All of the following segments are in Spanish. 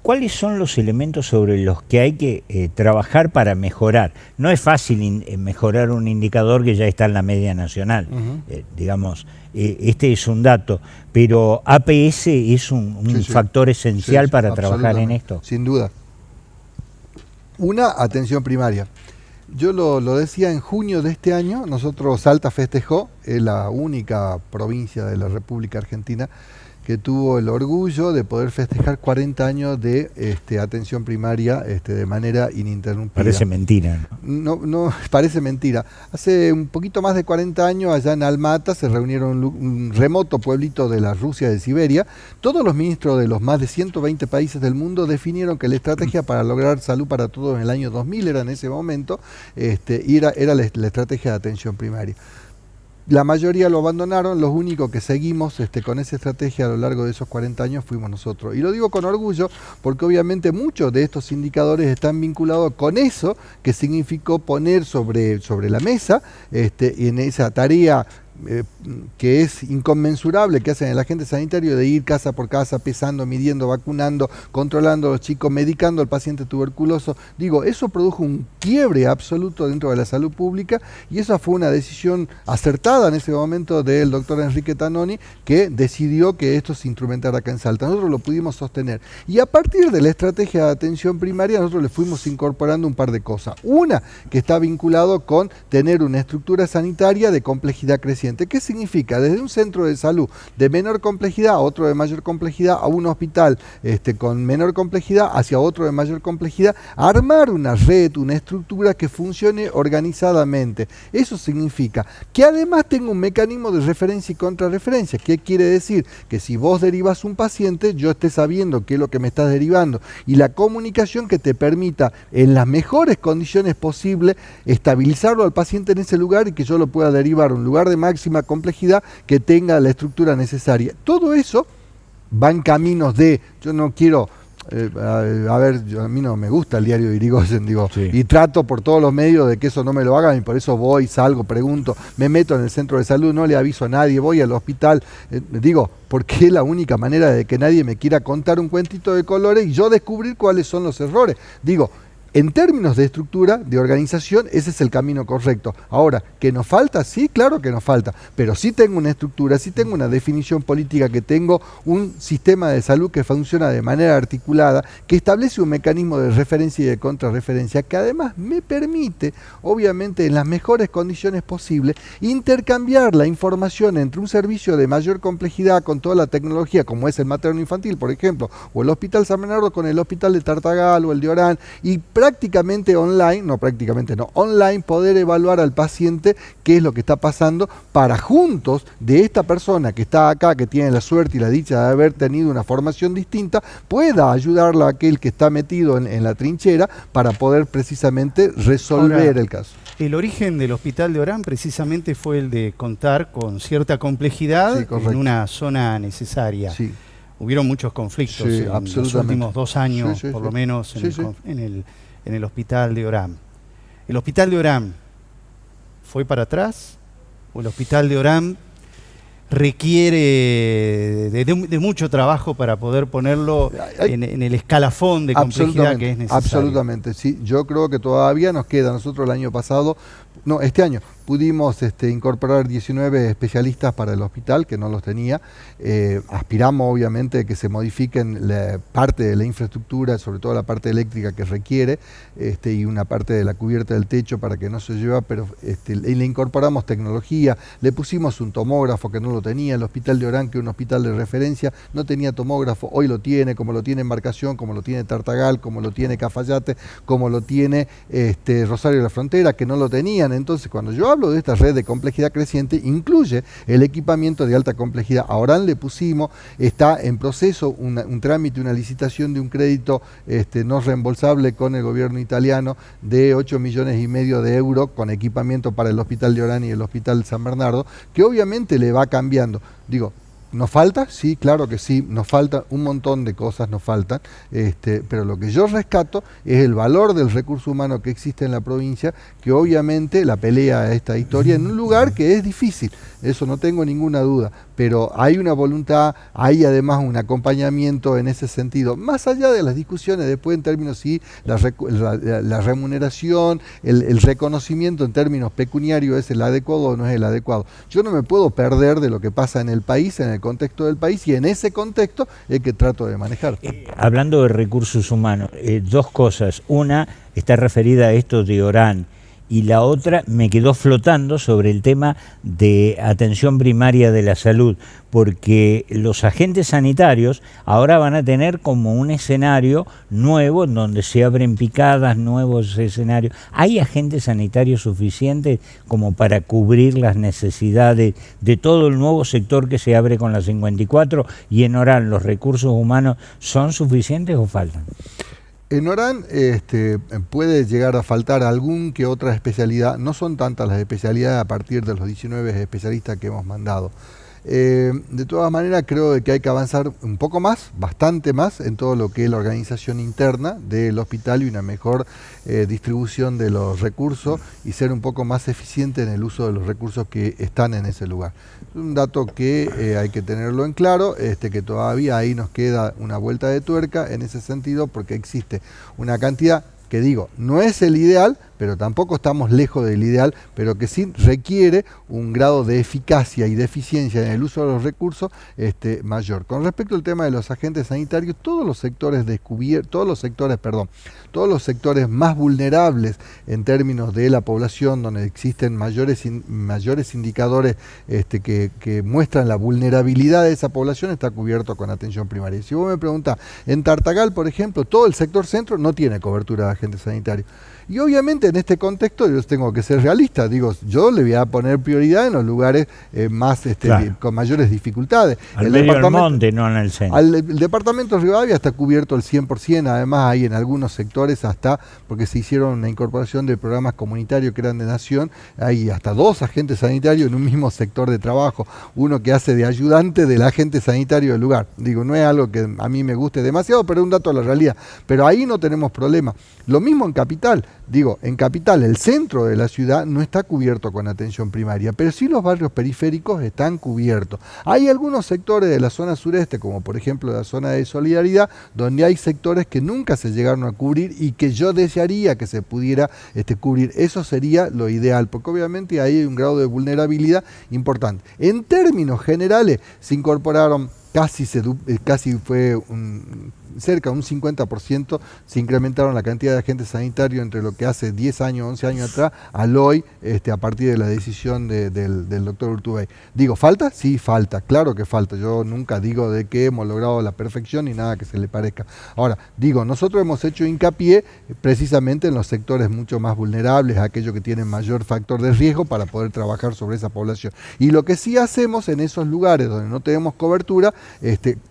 ¿cuáles son los elementos sobre los que hay que trabajar para mejorar? No es fácil mejorar un indicador que ya está en la media nacional, digamos, este es un dato, pero APS es un factor esencial para trabajar en esto. Sin duda. Una, atención primaria. Yo lo decía en junio de este año, nosotros Salta festejó, es la única provincia de la República Argentina que tuvo el orgullo de poder festejar 40 años de atención primaria de manera ininterrumpida. Parece mentira, ¿no? No, parece mentira. Hace un poquito más de 40 años, allá en Almata, se reunieron un remoto pueblito de la Rusia de Siberia. Todos los ministros de los más de 120 países del mundo definieron que la estrategia para lograr salud para todos en el año 2000 era en ese momento, era la estrategia de atención primaria. La mayoría lo abandonaron, los únicos que seguimos con esa estrategia a lo largo de esos 40 años fuimos nosotros. Y lo digo con orgullo porque obviamente muchos de estos indicadores están vinculados con eso que significó poner sobre la mesa en esa tarea que es inconmensurable que hacen el agente sanitario de ir casa por casa, pesando, midiendo, vacunando, controlando a los chicos, medicando al paciente tuberculoso. Digo, eso produjo un quiebre absoluto dentro de la salud pública y esa fue una decisión acertada en ese momento del doctor Enrique Tanoni, que decidió que esto se instrumentara acá en Salta. Nosotros lo pudimos sostener. Y a partir de la estrategia de atención primaria, nosotros le fuimos incorporando un par de cosas. Una, que está vinculado con tener una estructura sanitaria de complejidad creciente. ¿Qué significa? Desde un centro de salud de menor complejidad a otro de mayor complejidad, a un hospital con menor complejidad hacia otro de mayor complejidad, armar una red, una estructura que funcione organizadamente. Eso significa que además tenga un mecanismo de referencia y contrarreferencia. ¿Qué quiere decir? Que si vos derivas un paciente, yo esté sabiendo qué es lo que me estás derivando y la comunicación que te permita en las mejores condiciones posibles estabilizarlo al paciente en ese lugar y que yo lo pueda derivar a un lugar de máxima complejidad que tenga la estructura necesaria. Todo eso va en caminos de, yo no quiero, a mí no me gusta el diario de Irigoyen, y trato por todos los medios de que eso no me lo hagan y por eso voy, salgo, pregunto, me meto en el centro de salud, no le aviso a nadie, voy al hospital, porque es la única manera de que nadie me quiera contar un cuentito de colores y yo descubrir cuáles son los errores. En términos de estructura, de organización, ese es el camino correcto. Ahora, ¿que nos falta? Sí, claro que nos falta, pero sí tengo una estructura, sí tengo una definición política, que tengo un sistema de salud que funciona de manera articulada, que establece un mecanismo de referencia y de contrarreferencia, que además me permite, obviamente, en las mejores condiciones posibles, intercambiar la información entre un servicio de mayor complejidad con toda la tecnología, como es el materno infantil, por ejemplo, o el Hospital San Bernardo con el Hospital de Tartagal o el de Orán, y online poder evaluar al paciente qué es lo que está pasando para juntos de esta persona que está acá, que tiene la suerte y la dicha de haber tenido una formación distinta, pueda ayudarla a aquel que está metido en la trinchera para poder precisamente resolver el caso. El origen del Hospital de Orán precisamente fue el de contar con cierta complejidad en una zona necesaria. Sí. Hubieron muchos conflictos en los últimos 2 años, por lo menos, en el Hospital de Orán. ¿El Hospital de Orán fue para atrás? ¿O el Hospital de Orán requiere de mucho trabajo para poder ponerlo en el escalafón de complejidad que es necesario? Absolutamente, sí. Yo creo que todavía nos queda. Nosotros este año pudimos incorporar 19 especialistas para el hospital, que no los tenía. Aspiramos, obviamente, que se modifiquen parte de la infraestructura, sobre todo la parte eléctrica que requiere, y una parte de la cubierta del techo para que no se lleve, pero le incorporamos tecnología, le pusimos un tomógrafo que no lo tenía. El Hospital de Orán, que es un hospital de referencia, no tenía tomógrafo, hoy lo tiene, como lo tiene Embarcación, como lo tiene Tartagal, como lo tiene Cafayate, como lo tiene Rosario de la Frontera, que no lo tenían. Entonces, cuando yo hablo de esta red de complejidad creciente, incluye el equipamiento de alta complejidad. A Orán le pusimos, está en proceso un trámite, una licitación de un crédito no reembolsable con el gobierno italiano de 8,5 millones de euros con equipamiento para el Hospital de Orán y el Hospital San Bernardo, que obviamente le va cambiando. ¿Nos falta? Sí, claro que sí, nos falta un montón de cosas, nos faltan, pero lo que yo rescato es el valor del recurso humano que existe en la provincia, que obviamente la pelea a esta historia en un lugar que es difícil, eso no tengo ninguna duda, pero hay una voluntad, hay además un acompañamiento en ese sentido, más allá de las discusiones después en términos si la remuneración, el reconocimiento en términos pecuniarios es el adecuado o no es el adecuado. Yo no me puedo perder de lo que pasa en el país, en el contexto del país, y en ese contexto es que trato de manejar. Hablando de recursos humanos, dos cosas. Una está referida a esto de Orán, y la otra me quedó flotando sobre el tema de atención primaria de la salud, porque los agentes sanitarios ahora van a tener como un escenario nuevo en donde se abren picadas, nuevos escenarios. ¿Hay agentes sanitarios suficientes como para cubrir las necesidades de todo el nuevo sector que se abre con la 54? Y en Orán, ¿los recursos humanos son suficientes o faltan? En Orán puede llegar a faltar algún que otra especialidad, no son tantas las especialidades a partir de los 19 especialistas que hemos mandado. De todas maneras creo que hay que avanzar un poco más, bastante más, en todo lo que es la organización interna del hospital y una mejor distribución de los recursos y ser un poco más eficiente en el uso de los recursos que están en ese lugar. Es un dato que hay que tenerlo en claro, que todavía ahí nos queda una vuelta de tuerca en ese sentido, porque existe una cantidad que digo, no es el ideal, pero tampoco estamos lejos del ideal, pero que sí requiere un grado de eficacia y de eficiencia en el uso de los recursos mayor. Con respecto al tema de los agentes sanitarios, todos los sectores más vulnerables en términos de la población, donde existen mayores indicadores que muestran la vulnerabilidad de esa población, está cubierto con atención primaria. Si vos me preguntás, en Tartagal, por ejemplo, todo el sector centro no tiene cobertura de agentes sanitarios. Y obviamente en este contexto yo tengo que ser realista, digo, yo le voy a poner prioridad en los lugares más claro, con mayores dificultades. Al medio del monte, no en el centro. El departamento de Rivadavia está cubierto al 100%, además hay en algunos sectores hasta, porque se hicieron una incorporación de programas comunitarios que eran de nación, hay hasta 2 agentes sanitarios en un mismo sector de trabajo, uno que hace de ayudante del agente sanitario del lugar. Digo, no es algo que a mí me guste demasiado, pero es un dato de la realidad. Pero ahí no tenemos problema. Lo mismo en Capital. Digo, en Capital, el centro de la ciudad no está cubierto con atención primaria, pero sí los barrios periféricos están cubiertos. Hay algunos sectores de la zona sureste, como por ejemplo la zona de Solidaridad, donde hay sectores que nunca se llegaron a cubrir y que yo desearía que se pudiera cubrir. Eso sería lo ideal, porque obviamente ahí hay un grado de vulnerabilidad importante. En términos generales, se incorporaron casi fue cerca de un 50%, se incrementaron la cantidad de agentes sanitarios entre lo que hace 10 años, 11 años atrás, al hoy, a partir de la decisión del doctor Urtubey. Digo, ¿falta? Sí, falta, claro que falta. Yo nunca digo de que hemos logrado la perfección ni nada que se le parezca. Ahora, digo, nosotros hemos hecho hincapié precisamente en los sectores mucho más vulnerables, aquellos que tienen mayor factor de riesgo para poder trabajar sobre esa población. Y lo que sí hacemos en esos lugares donde no tenemos cobertura,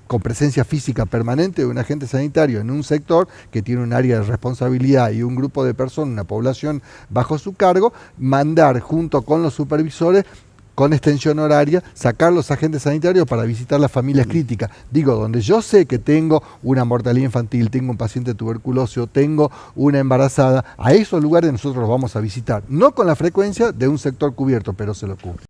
con presencia física permanente de un agente sanitario en un sector que tiene un área de responsabilidad y un grupo de personas, una población bajo su cargo, mandar junto con los supervisores con extensión horaria, sacar los agentes sanitarios para visitar las familias críticas. Digo, donde yo sé que tengo una mortalidad infantil, tengo un paciente tuberculoso, tengo una embarazada, a esos lugares nosotros los vamos a visitar. No con la frecuencia de un sector cubierto, pero se lo cubre.